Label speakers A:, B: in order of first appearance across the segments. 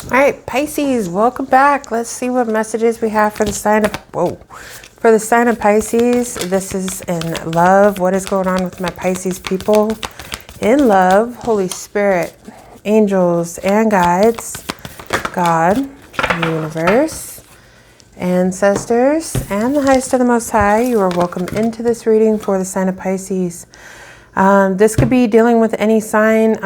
A: All right, Pisces, welcome back. Let's see what messages we have for the sign of, for the sign of Pisces. This is in love. What is going on with my Pisces people in love? Holy Spirit, angels and guides, God, universe, ancestors, and the highest of the Most High. You are welcome into this reading for the sign of Pisces. This could be dealing with any sign.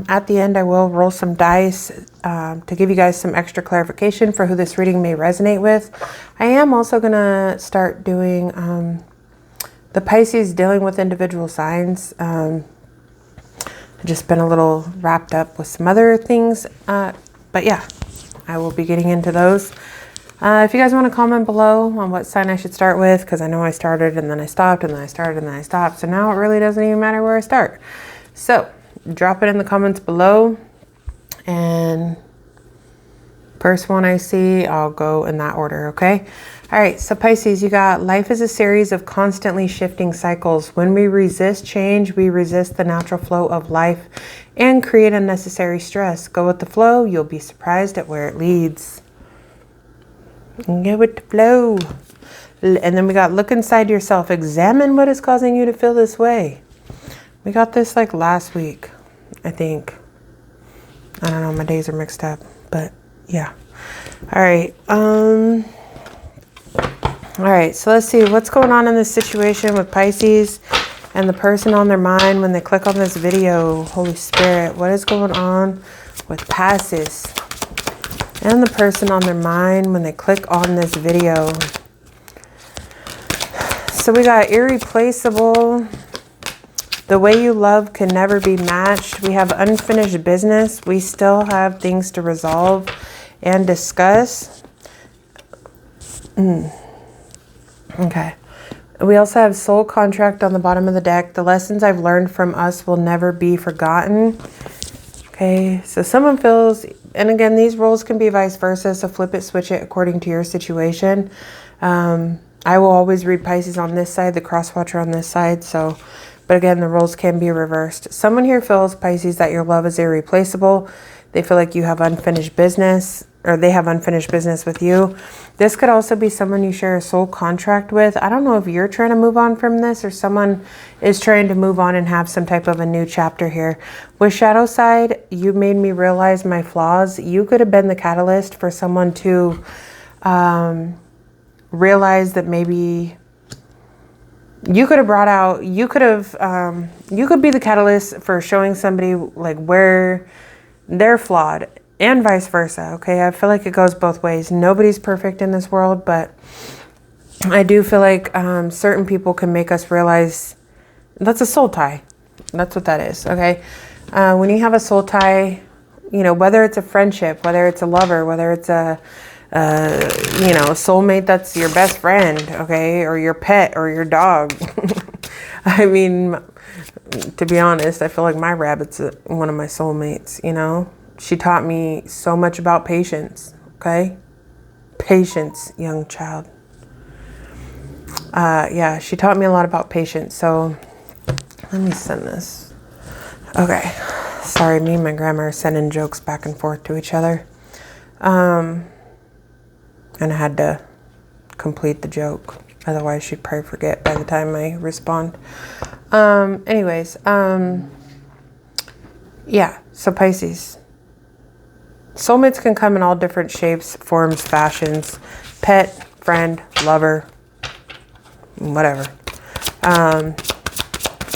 A: At the end, I will roll some dice to give you guys some extra clarification for who this reading may resonate with. I am also going to start doing the Pisces dealing with individual signs. I've just been a little wrapped up with some other things. But yeah, I will be getting into those. If you guys want to comment below on what sign I should start with, because I know I started and then I stopped and then I started and then I stopped. So now it really doesn't even matter where I start. So drop it in the comments below. And first one I see, I'll go in that order, okay? All right, so Pisces, you got life is a series of constantly shifting cycles. When we resist change, we resist the natural flow of life and create unnecessary stress. Go with the flow. You'll be surprised at where it leads. Go with the flow. And then we got look inside yourself. Examine what is causing you to feel this way. We got this like last week, I think. I don't know, my days are mixed up, but yeah. All right. All right, so let's see what's going on in this situation with Pisces and the person on their mind when they click on this video. Holy Spirit, what is going on with Pisces and the person on their mind when they click on this video? So we got irreplaceable. The way you love can never be matched. We have unfinished business. We still have things to resolve and discuss. Okay. We also have soul contract on the bottom of the deck. The lessons I've learned from us will never be forgotten. Okay. So someone feels, and again, these roles can be vice versa. So flip it, switch it according to your situation. I will always read Pisces on this side, the cross watcher on this side. So, but again, the roles can be reversed. Someone here feels, Pisces, that your love is irreplaceable. They feel like you have unfinished business, or they have unfinished business with you. This could also be someone you share a soul contract with. I don't know if you're trying to move on from this or someone is trying to move on and have some type of a new chapter here. With shadow side, you made me realize my flaws. You could have been the catalyst for someone to realize that maybe you could have brought out, you could be the catalyst for showing somebody like where they're flawed and vice versa. Okay. I feel like it goes both ways. Nobody's perfect in this world, but I do feel like certain people can make us realize that's a soul tie. That's what that is. Okay. When you have a soul tie, you know, whether it's a friendship, whether it's a lover, whether it's a soulmate that's your best friend, okay, or your pet or your dog. I mean, to be honest, I feel like my rabbit's one of my soulmates, you know. She taught me so much about patience, okay? Patience, young child. Yeah, she taught me a lot about patience. So let me send this. Okay. Sorry, me and my grandma are sending jokes back and forth to each other. And I had to complete the joke. Otherwise, she'd probably forget by the time I respond. Yeah, so Pisces. Soulmates can come in all different shapes, forms, fashions. Pet, friend, lover, whatever.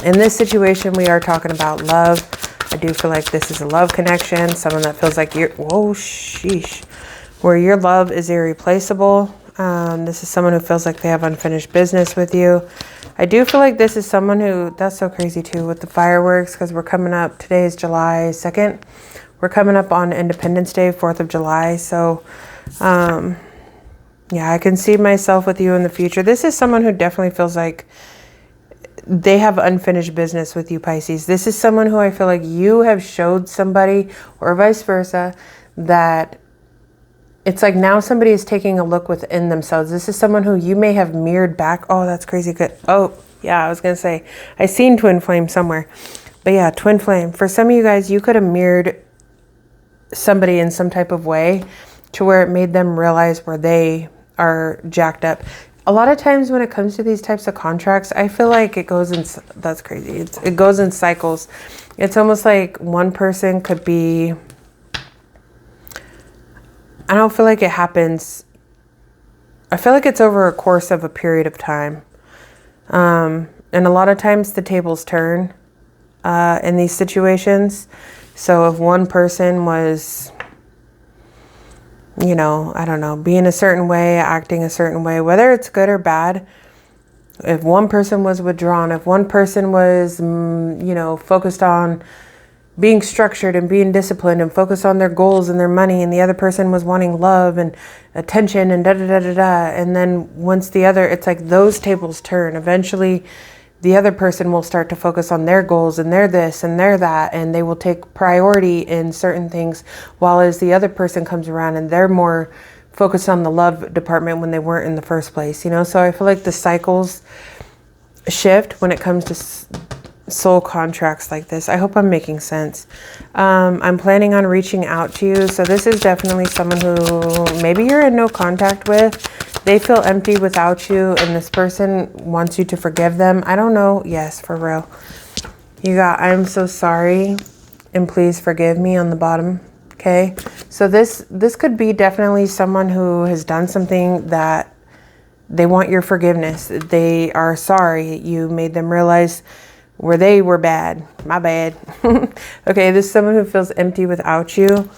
A: In this situation, we are talking about love. I do feel like this is a love connection. Someone that feels like you're, whoa, sheesh. Where your love is irreplaceable. This is someone who feels like they have unfinished business with you. I do feel like this is someone who, that's so crazy too with the fireworks, because we're coming up, today is July 2nd. We're coming up on Independence Day, 4th of July. So, yeah, I can see myself with you in the future. This is someone who definitely feels like they have unfinished business with you, Pisces. This is someone who I feel like you have showed somebody, or vice versa, that it's like now somebody is taking a look within themselves. This is someone who you may have mirrored back. Oh, that's crazy good. Oh, yeah, I was going to say, I seen twin flame somewhere. But yeah, twin flame. For some of you guys, you could have mirrored somebody in some type of way to where it made them realize where they are jacked up. A lot of times when it comes to these types of contracts, I feel like it goes in, that's crazy. It goes in cycles. It's almost like one person could be, I don't feel like it happens. I feel like it's over a course of a period of time. And a lot of times the tables turn in these situations. So if one person was, you know, I don't know, being a certain way, acting a certain way, whether it's good or bad, if one person was withdrawn, if one person was, you know, focused on being structured and being disciplined and focused on their goals and their money, and the other person was wanting love and attention and da-da-da-da-da, and then once the other, it's like those tables turn. Eventually, the other person will start to focus on their goals and their this and their that, and they will take priority in certain things, while as the other person comes around and they're more focused on the love department when they weren't in the first place, you know? So I feel like the cycles shift when it comes to soul contracts like this. I hope I'm making sense. I'm planning on reaching out to you. So this is definitely someone who maybe you're in no contact with. They feel empty without you, and this person wants you to forgive them. I don't know. Yes, for real. You got, I'm so sorry and please forgive me on the bottom. Okay. So this could be definitely someone who has done something that they want your forgiveness. They are sorry. You made them realize where they were bad. My bad. Okay. This is someone who feels empty without you.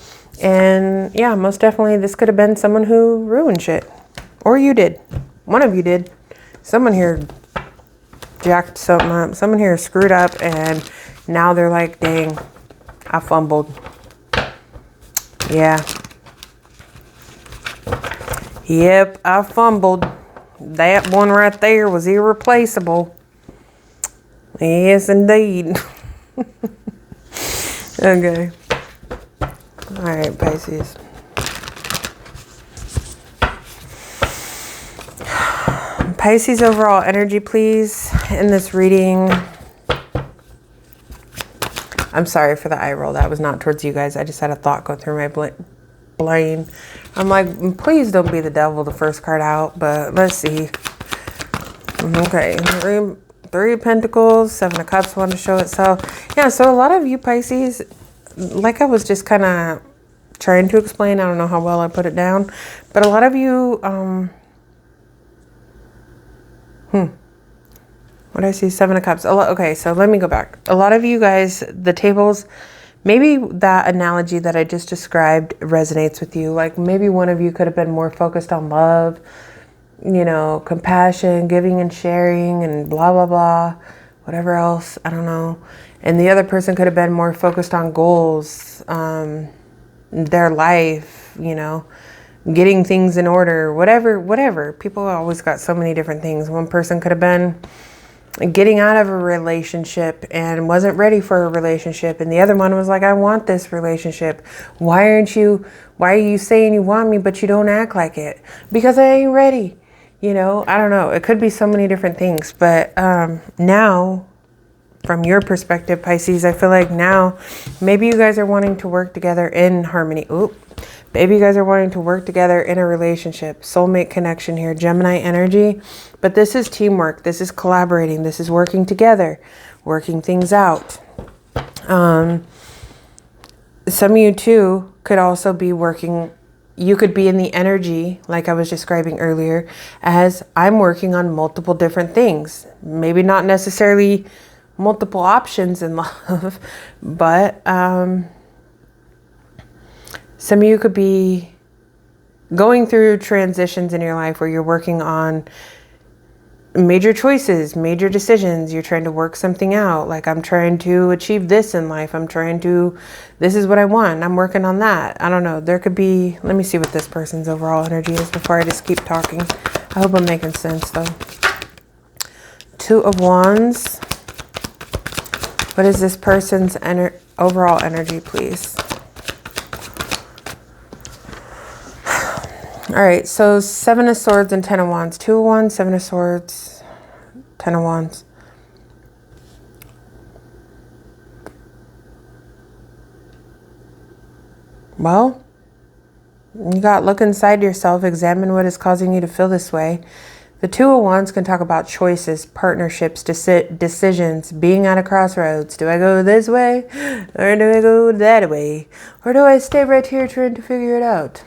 A: And yeah, most definitely this could have been someone who ruined shit. Or you did. One of you did. Someone here jacked something up. Someone here screwed up, and now they're like, dang, I fumbled. Yeah. Yep, I fumbled. That one right there was irreplaceable. Yes, indeed. Okay. All right, Pisces. Pisces overall energy, please, in this reading. I'm sorry for the eye roll. That was not towards you guys. I just had a thought go through my brain. I'm like, please don't be the devil, the first card out, but let's see. Okay, Three of Pentacles, Seven of Cups want to show itself. Yeah, so a lot of you Pisces, like I was just kind of trying to explain, I don't know how well I put it down, but a lot of you, what I see, Seven of Cups. Okay, so let me go back. A lot of you guys, the tables, maybe that analogy that I just described resonates with you. Like maybe one of you could have been more focused on love, you know, compassion, giving and sharing and blah, blah, blah, whatever else. I don't know. And the other person could have been more focused on goals, their life, you know, getting things in order, whatever. People always got so many different things. One person could have been getting out of a relationship and wasn't ready for a relationship, and the other one was like, I want this relationship. Why are you saying you want me but you don't act like it? Because I ain't ready. You know, I don't know. It could be so many different things, but now from your perspective, Pisces, I feel like now maybe you guys are wanting to work together in harmony. Maybe you guys are wanting to work together in a relationship. Soulmate connection here. Gemini energy. But this is teamwork. This is collaborating. This is working together. Working things out. Some of you too could also be working. You could be in the energy, like I was describing earlier, as I'm working on multiple different things. Maybe not necessarily multiple options in love, but some of you could be going through transitions in your life where you're working on major choices, major decisions. You're trying to work something out. Like, I'm trying to achieve this in life. This is what I want. I'm working on that. I don't know. There could be, let me see what this person's overall energy is before I just keep talking. I hope I'm making sense though. Two of Wands. What is this person's overall energy, please? All right, so Seven of Swords and Ten of Wands. Two of Wands, Seven of Swords, Ten of Wands. Well, you got to look inside yourself, examine what is causing you to feel this way. The Two of Wands can talk about choices, partnerships, decisions, being at a crossroads. Do I go this way or do I go that way? Or do I stay right here trying to figure it out?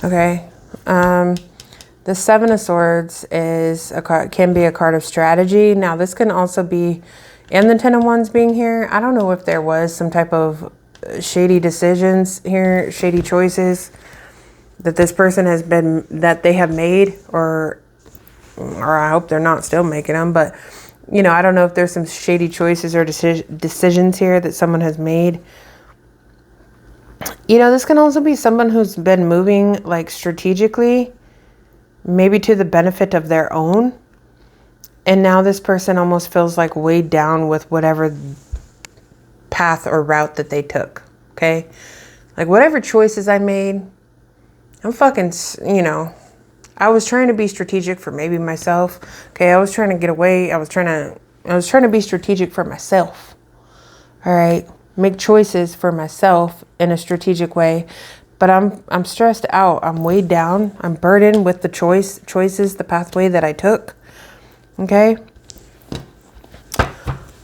A: Okay. The Seven of Swords can be a card of strategy. Now this can also be, and the Ten of Wands being here, I don't know if there was some type of shady decisions here, shady choices that this person that they have made, or I hope they're not still making them, but you know, I don't know if there's some shady choices or decisions here that someone has made. You know, this can also be someone who's been moving like strategically, maybe to the benefit of their own. And now this person almost feels like weighed down with whatever path or route that they took. Okay. Like whatever choices I made, I'm fucking, you know, I was trying to be strategic for maybe myself. Okay. I was trying to get away. I was trying to be strategic for myself. All right. Make choices for myself in a strategic way. But I'm stressed out. I'm weighed down. I'm burdened with the choices, the pathway that I took. Okay.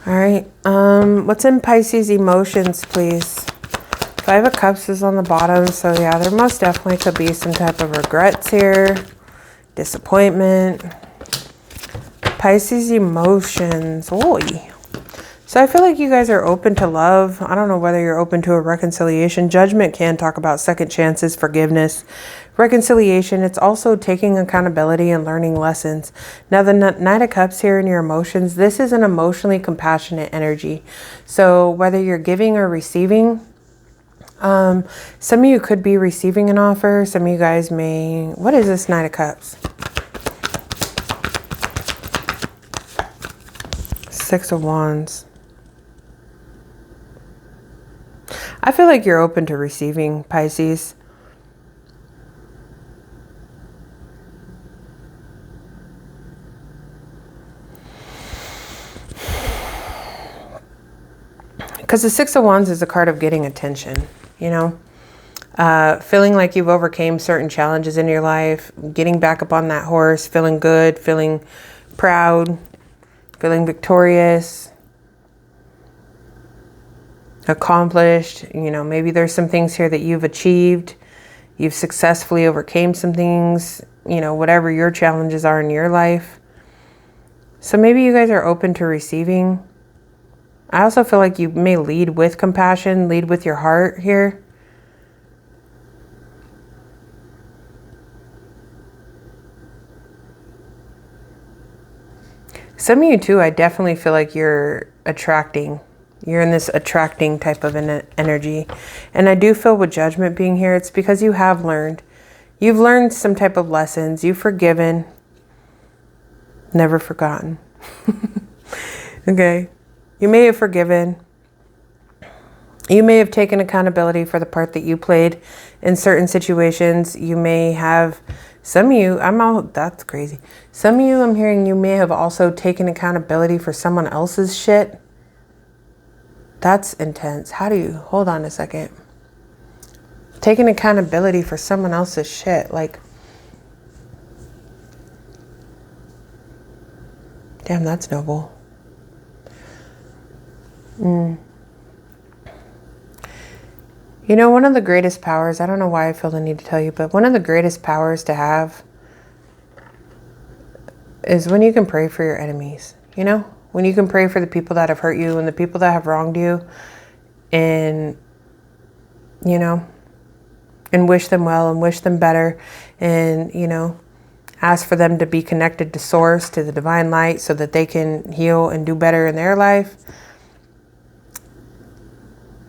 A: All right. What's in Pisces emotions, please? Five of Cups is on the bottom. So yeah, there most definitely could be some type of regrets here. Disappointment. Pisces emotions. Oy. So I feel like you guys are open to love. I don't know whether you're open to a reconciliation. Judgment can talk about second chances, forgiveness, reconciliation. It's also taking accountability and learning lessons. Now the Knight of Cups here in your emotions, this is an emotionally compassionate energy. So whether you're giving or receiving, some of you could be receiving an offer. Some of you guys may, what is this Knight of Cups? Six of Wands. I feel like you're open to receiving, Pisces. Because the Six of Wands is a card of getting attention, you know. Feeling like you've overcame certain challenges in your life, getting back up on that horse, feeling good, feeling proud, feeling victorious, accomplished. You know, maybe there's some things here that you've achieved. You've successfully overcame some things, you know, whatever your challenges are in your life. So maybe you guys are open to receiving. I also feel like you may lead with compassion, lead with your heart here. Some of you too, I definitely feel like you're attracting. You're in this attracting type of energy. And I do feel with Judgment being here, it's because you have learned. You've learned some type of lessons. You've forgiven. Never forgotten. Okay. You may have forgiven. You may have taken accountability for the part that you played in certain situations. You may have, some of you, that's crazy. Some of you, I'm hearing you may have also taken accountability for someone else's shit. That's intense. How do you, hold on a second. Taking accountability for someone else's shit. Like, damn, that's noble. You know, one of the greatest powers, I don't know why I feel the need to tell you, but one of the greatest powers to have is when you can pray for your enemies, you know? When you can pray for the people that have hurt you and the people that have wronged you and, you know, and wish them well and wish them better and, you know, ask for them to be connected to Source, to the divine light so that they can heal and do better in their life.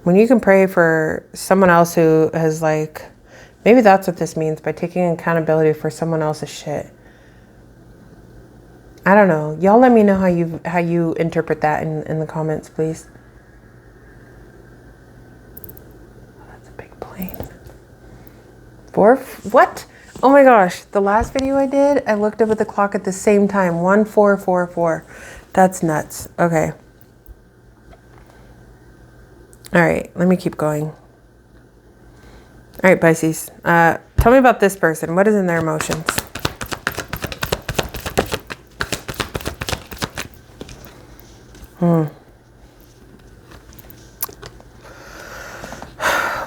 A: When you can pray for someone else who has like, maybe that's what this means by taking accountability for someone else's shit. I don't know. Y'all let me know how you interpret that in the comments, please. Oh, that's a big plane. What? Oh my gosh. The last video I did, I looked up at the clock at the same time. 1444. That's nuts. Okay. All right, let me keep going. All right, Pisces. Tell me about this person. What is in their emotions?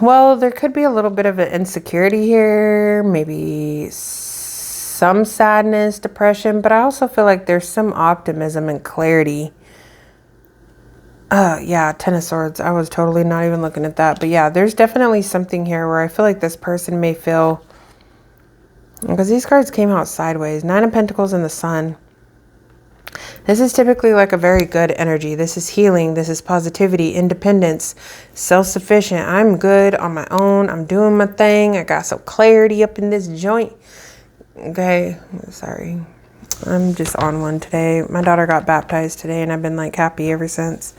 A: Well, there could be a little bit of an insecurity here. Maybe some sadness, depression. But I also feel like there's some optimism and clarity. Yeah, Ten of Swords. I was totally not even looking at that. But yeah, there's definitely something here where I feel like this person may feel... Because these cards came out sideways. Nine of Pentacles and the Sun. This is typically like a very good energy. This is healing. This is positivity, independence, self-sufficient. I'm good on my own. I'm doing my thing. I got some clarity up in this joint. Okay, sorry. I'm just on one today. My daughter got baptized today and I've been like happy ever since.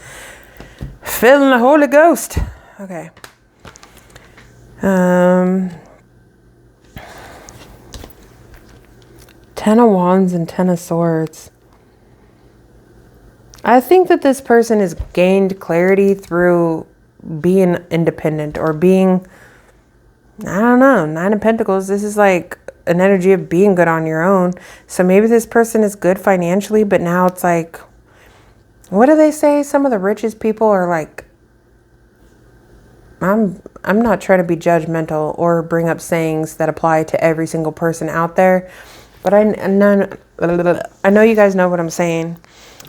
A: Feeling the Holy Ghost. Okay. Ten of Wands and Ten of Swords. I think that this person has gained clarity through being independent or being, I don't know, Nine of Pentacles. This is like an energy of being good on your own. So maybe this person is good financially, but now it's like, what do they say? Some of the richest people are like, I'm not trying to be judgmental or bring up sayings that apply to every single person out there, but I know you guys know what I'm saying.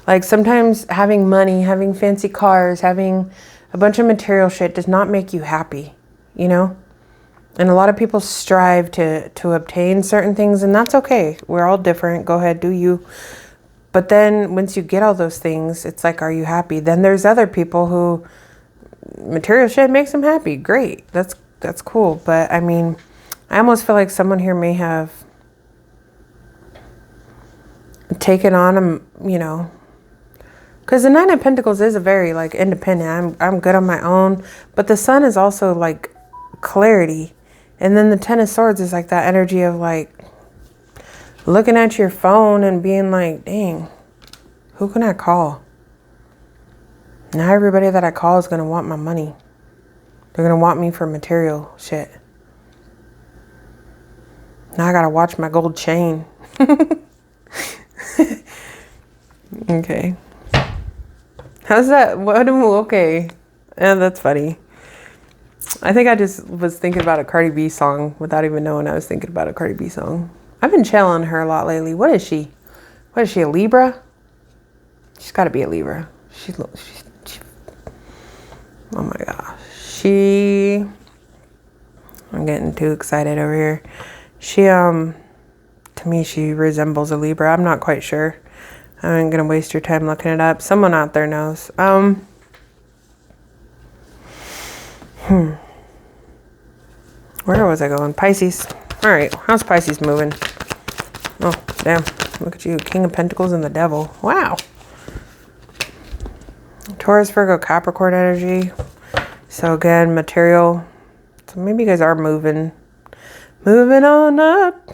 A: Like sometimes having money, having fancy cars, having a bunch of material shit does not make you happy, you know? And a lot of people strive to obtain certain things, and that's okay. We're all different. Go ahead, do you. But then once you get all those things, it's like, are you happy? Then there's other people who material shit makes them happy. Great. That's cool. But I mean, I almost feel like someone here may have taken on, you know, because the Nine of Pentacles is a very like independent. I'm good on my own. But the Sun is also like clarity. And then the Ten of Swords is like that energy of like looking at your phone and being like, dang, who can I call? Now everybody that I call is going to want my money. They're going to want me for material shit. Now I got to watch my gold chain. Okay. How's that? What? Okay. Yeah, that's funny. I think I just was thinking about a Cardi B song without even knowing I was thinking about a Cardi B song. I've been chilling her a lot lately. What is she? What is she, a Libra? She's got to be a Libra. She, oh my gosh. I'm getting too excited over here. She, to me, she resembles a Libra. I'm not quite sure. I ain't gonna waste your time looking it up. Someone out there knows. Where was I going? Pisces. All right, how's Pisces moving? Oh, damn. Look at you. King of Pentacles and the Devil. Wow. Taurus, Virgo, Capricorn energy. So again, material. So maybe you guys are moving on up.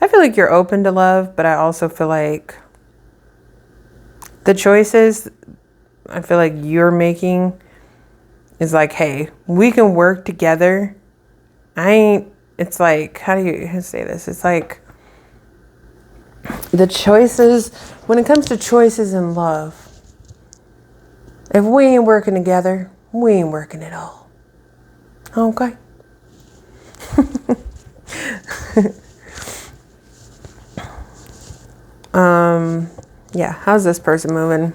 A: I feel like you're open to love, but I also feel like the choices I feel like you're making is like, hey, we can work together. It's like, how do you say this? It's like the choices, when it comes to choices in love, if we ain't working together, we ain't working at all. Okay. Yeah, how's this person moving?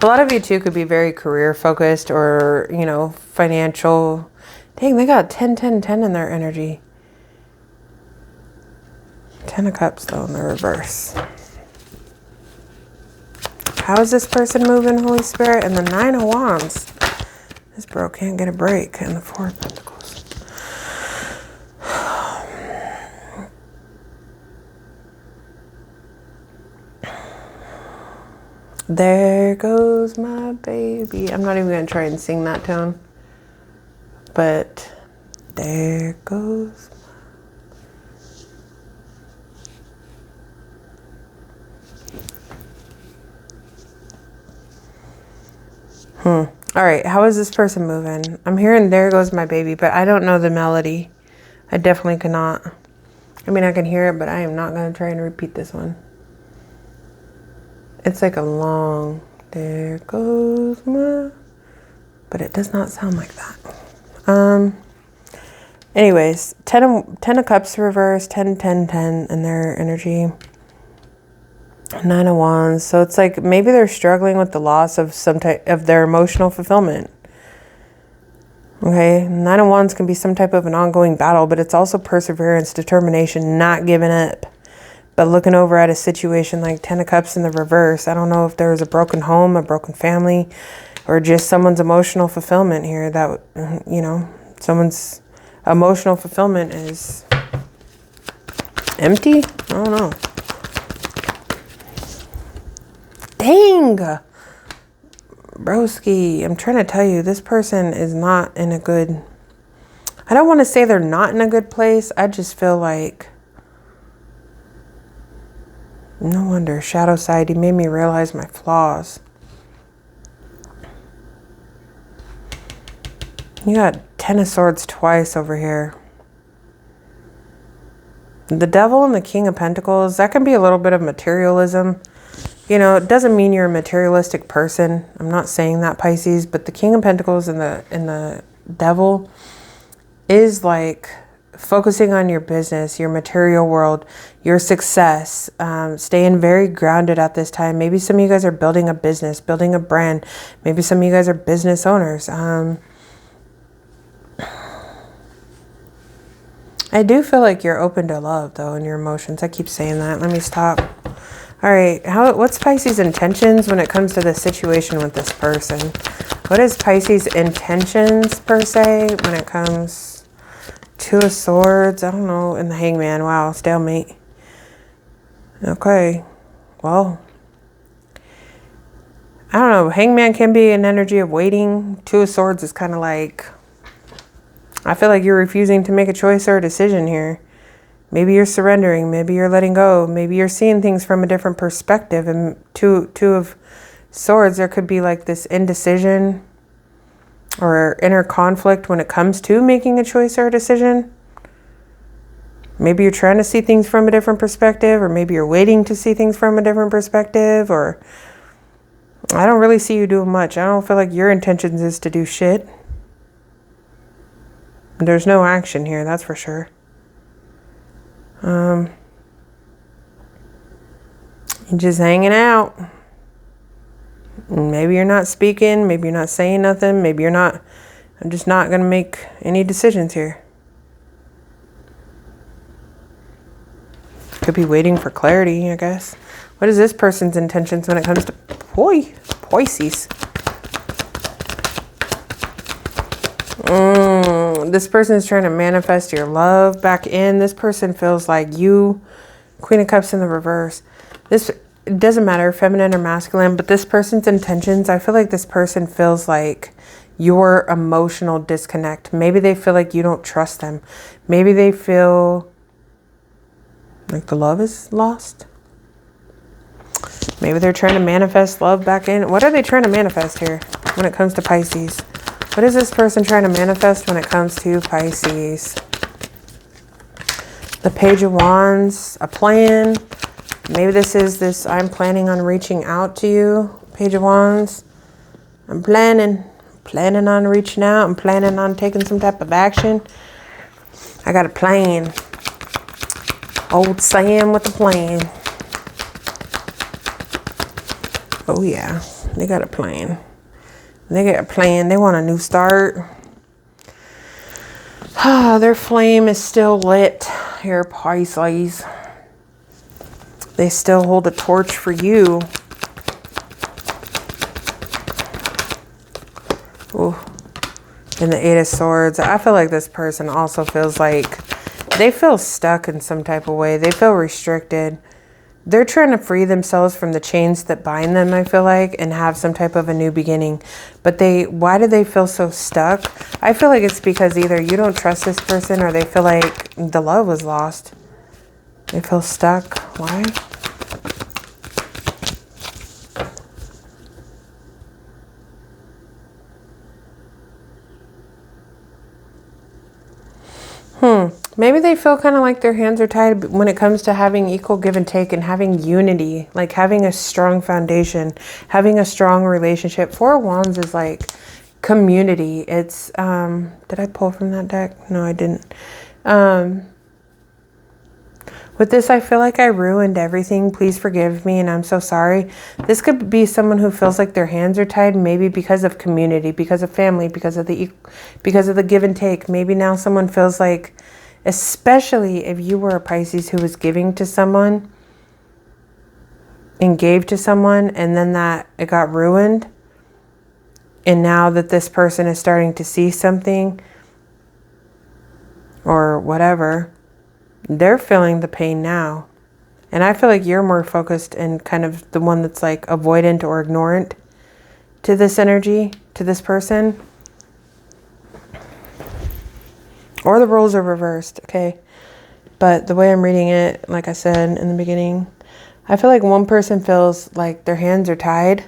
A: A lot of you too could be very career focused or, you know, financial. Dang, they got 10, 10, 10 in their energy. 10 of Cups though in the reverse. How is this person moving, Holy Spirit? And the Nine of Wands. This bro can't get a break. And the Four of Pentacles. There goes my baby. I'm not even going to try and sing that tone. But there goes my... All right, how is this person moving? I'm hearing there goes my baby, but I don't know the melody. I definitely cannot. I mean, I can hear it, but I am not going to try and repeat this one. It's like a long, there goes my, but it does not sound like that. Anyways, 10 of Cups reverse, 10, 10, 10 in their energy. 9 of Wands. So it's like maybe they're struggling with the loss of some type of their emotional fulfillment. Okay, 9 of Wands can be some type of an ongoing battle, but it's also perseverance, determination, not giving up. But looking over at a situation like 10 of Cups in the reverse, I don't know if there was a broken home, a broken family, or just someone's emotional fulfillment here that, you know, someone's emotional fulfillment is empty. I don't know. Dang. Broski, I'm trying to tell you, this person is not in a good, I don't want to say they're not in a good place. I just feel like, no wonder, shadow side, he made me realize my flaws. You got 10 of Swords twice over here. The Devil and the King of Pentacles, that can be a little bit of materialism. You know, it doesn't mean you're a materialistic person. I'm not saying that, Pisces, but the King of Pentacles and the Devil is like focusing on your business, your material world, your success, staying very grounded at this time. Maybe some of you guys are building a business, building a brand. Maybe some of you guys are business owners. I do feel like you're open to love, though, in your emotions. I keep saying that. Let me stop. All right, what's Pisces' intentions when it comes to this situation with this person? What is Pisces' intentions, per se, when it comes to 2 of Swords? I don't know, and the Hangman. Wow, stalemate. Okay, well, I don't know. Hangman can be an energy of waiting. 2 of Swords is kind of like, I feel like you're refusing to make a choice or a decision here. Maybe you're surrendering. Maybe you're letting go. Maybe you're seeing things from a different perspective. And two of Swords, there could be like this indecision or inner conflict when it comes to making a choice or a decision. Maybe you're trying to see things from a different perspective, or maybe you're waiting to see things from a different perspective, or I don't really see you doing much. I don't feel like your intentions is to do shit. There's no action here, that's for sure. You're just hanging out. Maybe you're not speaking. Maybe you're not saying nothing. Maybe you're not. I'm just not going to make any decisions here. Could be waiting for clarity, I guess. What is this person's intentions when it comes to Pisces? This person is trying to manifest your love back in. This person feels like you, Queen of Cups in the reverse. It doesn't matter, feminine or masculine, but this person's intentions, I feel like this person feels like your emotional disconnect. Maybe they feel like you don't trust them. Maybe they feel like the love is lost. Maybe they're trying to manifest love back in. What are they trying to manifest here when it comes to Pisces? What is this person trying to manifest when it comes to Pisces? The Page of Wands, a plan. Maybe this is this, I'm planning on reaching out to you, Page of Wands. I'm planning on reaching out. I'm planning on taking some type of action. I got a plan. Old Sam with a plan. Oh yeah, they got a plan. They got a plan. They want a new start. Their flame is still lit here, Pisces. They still hold a torch for you. Ooh. And the 8 of Swords. I feel like this person also feels like they feel stuck in some type of way. They feel restricted. They're trying to free themselves from the chains that bind them, I feel like, and have some type of a new beginning. But why do they feel so stuck? I feel like it's because either you don't trust this person or they feel like the love was lost. They feel stuck. Why? Maybe they feel kind of like their hands are tied when it comes to having equal give and take and having unity, like having a strong foundation, having a strong relationship. Four of Wands is like community. It's, did I pull from that deck? No, I didn't. With this, I feel like I ruined everything. Please forgive me, and I'm so sorry. This could be someone who feels like their hands are tied, maybe because of community, because of family, because of the give and take. Maybe now someone feels like, especially if you were a Pisces who was giving to someone and gave to someone, and then that it got ruined. And now that this person is starting to see something or whatever, they're feeling the pain now. And I feel like you're more focused and kind of the one that's like avoidant or ignorant to this energy, to this person. Or the roles are reversed, okay? But the way I'm reading it, like I said in the beginning, I feel like one person feels like their hands are tied.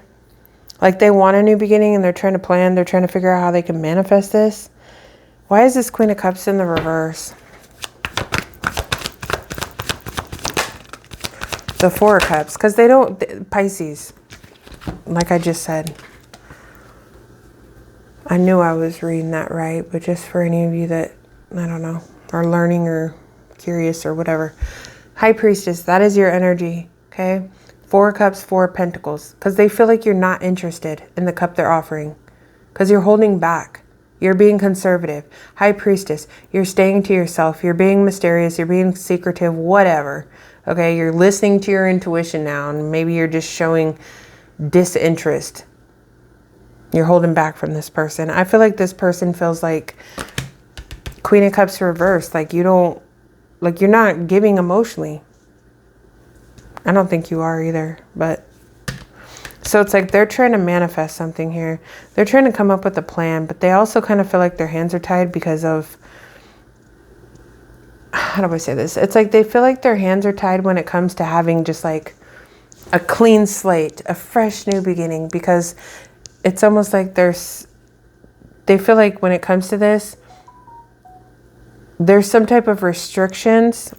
A: Like they want a new beginning and they're trying to plan, they're trying to figure out how they can manifest this. Why is this Queen of Cups in the reverse? The Four of Cups, because they don't, Pisces, like I just said. I knew I was reading that right, but just for any of you that, I don't know, are learning or curious or whatever. High Priestess, that is your energy, okay? Four of Cups, Four of Pentacles, because they feel like you're not interested in the cup they're offering, because you're holding back. You're being conservative. High Priestess, you're staying to yourself. You're being mysterious. You're being secretive, whatever. Okay, you're listening to your intuition now, and maybe you're just showing disinterest. You're holding back from this person. I feel like this person feels like Queen of Cups reversed. Like you don't, like you're not giving emotionally. I don't think you are either, but so it's like they're trying to manifest something here. They're trying to come up with a plan, but they also kind of feel like their hands are tied because of, how do I say this? It's like they feel like their hands are tied when it comes to having just like a clean slate, a fresh new beginning, because it's almost like they feel like when it comes to this, there's some type of restrictions.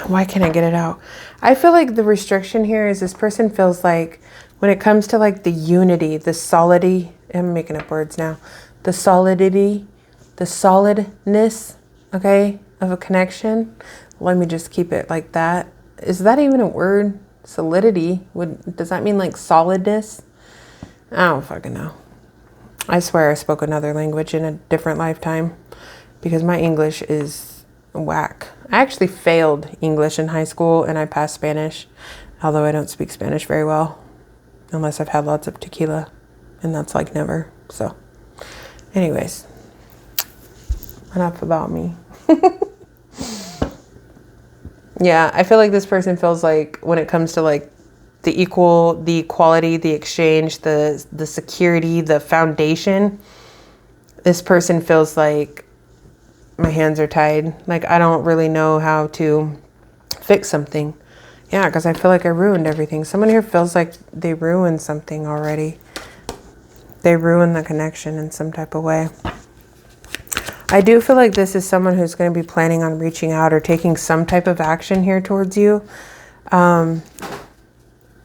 A: Why can't I get it out? I feel like the restriction here is this person feels like when it comes to like the unity, the solidity, I'm making up words now, the solidity, the solidness, okay, of a connection. Let me just keep it like that. Is that even a word? Solidity. Does that mean like solidness? I don't fucking know. I swear I spoke another language in a different lifetime because my English is whack. I actually failed English in high school and I passed Spanish, although I don't speak Spanish very well unless I've had lots of tequila, and that's like never. So anyways, enough about me. Yeah, I feel like this person feels like when it comes to like the equality, the exchange, the security, the foundation, this person feels like my hands are tied. Like I don't really know how to fix something. Yeah, because I feel like I ruined everything. Someone here feels like they ruined something already. They ruined the connection in some type of way. I do feel like this is someone who's going to be planning on reaching out or taking some type of action here towards you. And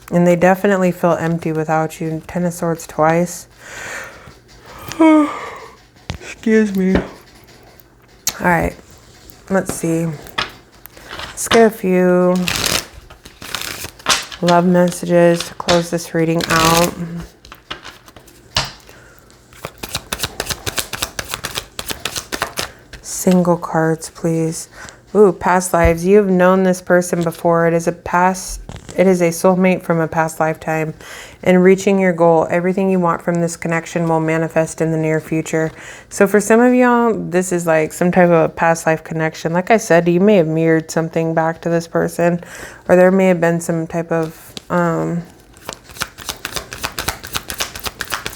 A: they definitely feel empty without you. Ten of Swords twice. Excuse me. All right. Let's see. Let's get a few love messages to close this reading out. Single cards, please. Ooh, past lives. You have known this person before. It is a soulmate from a past lifetime. And reaching your goal, everything you want from this connection will manifest in the near future. So for some of y'all, this is like some type of a past life connection. Like I said, you may have mirrored something back to this person, or there may have been some type of, I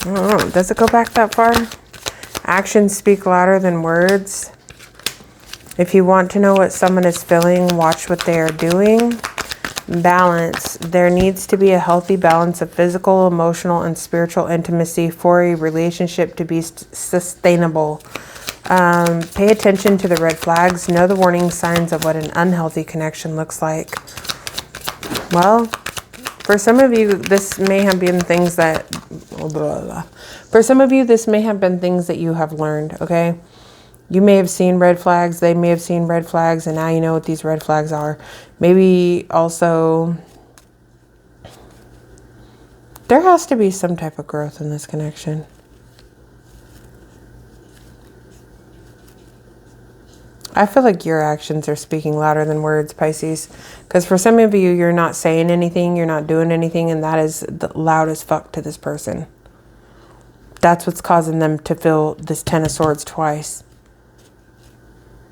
A: don't know, does it go back that far? Actions speak louder than words. If you want to know what someone is feeling, watch what they are doing. Balance. There needs to be a healthy balance of physical, emotional, and spiritual intimacy for a relationship to be sustainable. Pay attention to the red flags. Know the warning signs of what an unhealthy connection looks like. Well, for some of you, this may have been things that... For some of you, this may have been things that you have learned, okay? You may have seen red flags. They may have seen red flags, and now you know what these red flags are. Maybe also... There has to be some type of growth in this connection. I feel like your actions are speaking louder than words, Pisces. Because for some of you, you're not saying anything, you're not doing anything, and that is the loud as fuck to this person. That's what's causing them to feel this Ten of Swords twice.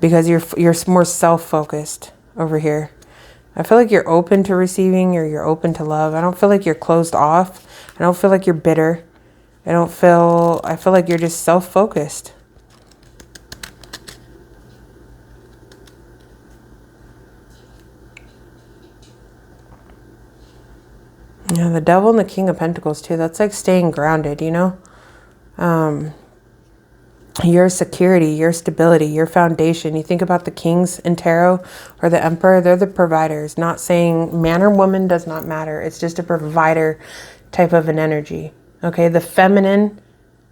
A: Because you're more self-focused over here. I feel like you're open to receiving, or you're open to love. I don't feel like you're closed off. I don't feel like you're bitter. I feel like you're just self-focused. Yeah, the Devil and the King of Pentacles too. That's like staying grounded, you know? Your security, your stability, your foundation. You think about the Kings in Tarot or the Emperor, they're the providers. Not saying man or woman does not matter. It's just a provider type of an energy. Okay, the feminine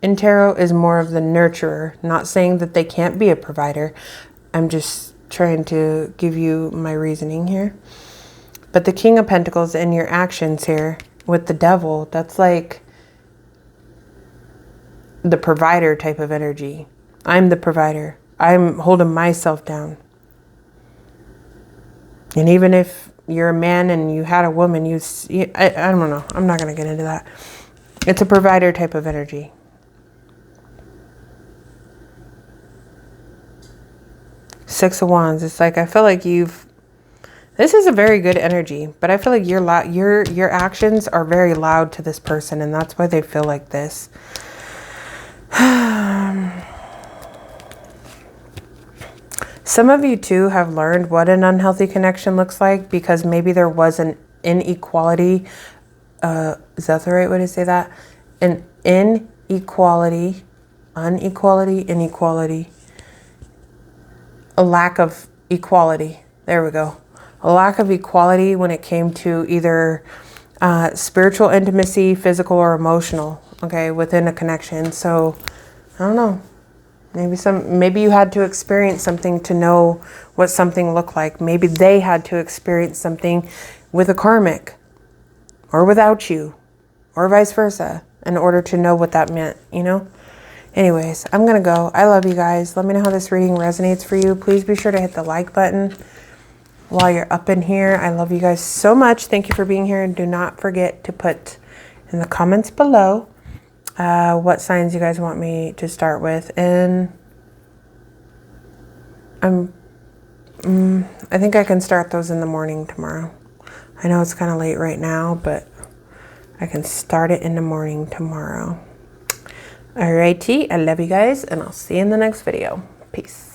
A: in Tarot is more of the nurturer. Not saying that they can't be a provider. I'm just trying to give you my reasoning here. But the King of Pentacles and your actions here with the Devil, that's like the provider type of energy. I'm the provider. I'm holding myself down. And even if you're a man and you had a woman, I don't know. I'm not going to get into that. It's a provider type of energy. Six of Wands. It's like, I feel like this is a very good energy, but I feel like your actions are very loud to this person, and that's why they feel like this. Some of you too have learned what an unhealthy connection looks like, because maybe there was an inequality. Is that the right way to say that? An inequality, inequality. A lack of equality. There we go. A lack of equality when it came to either spiritual intimacy, physical or emotional, okay, within a connection. So, I don't know. Maybe you had to experience something to know what something looked like. Maybe they had to experience something with a karmic or without you, or vice versa, in order to know what that meant, you know? Anyways, I'm going to go. I love you guys. Let me know how this reading resonates for you. Please be sure to hit the like button while you're up in here. I love you guys so much. Thank you for being here. And do not forget to put in the comments below what signs you guys want me to start with. And I think I can start those in the morning tomorrow. I know it's kind of late right now, but I can start it in the morning tomorrow. Alrighty, I love you guys, and I'll see you in the next video. Peace.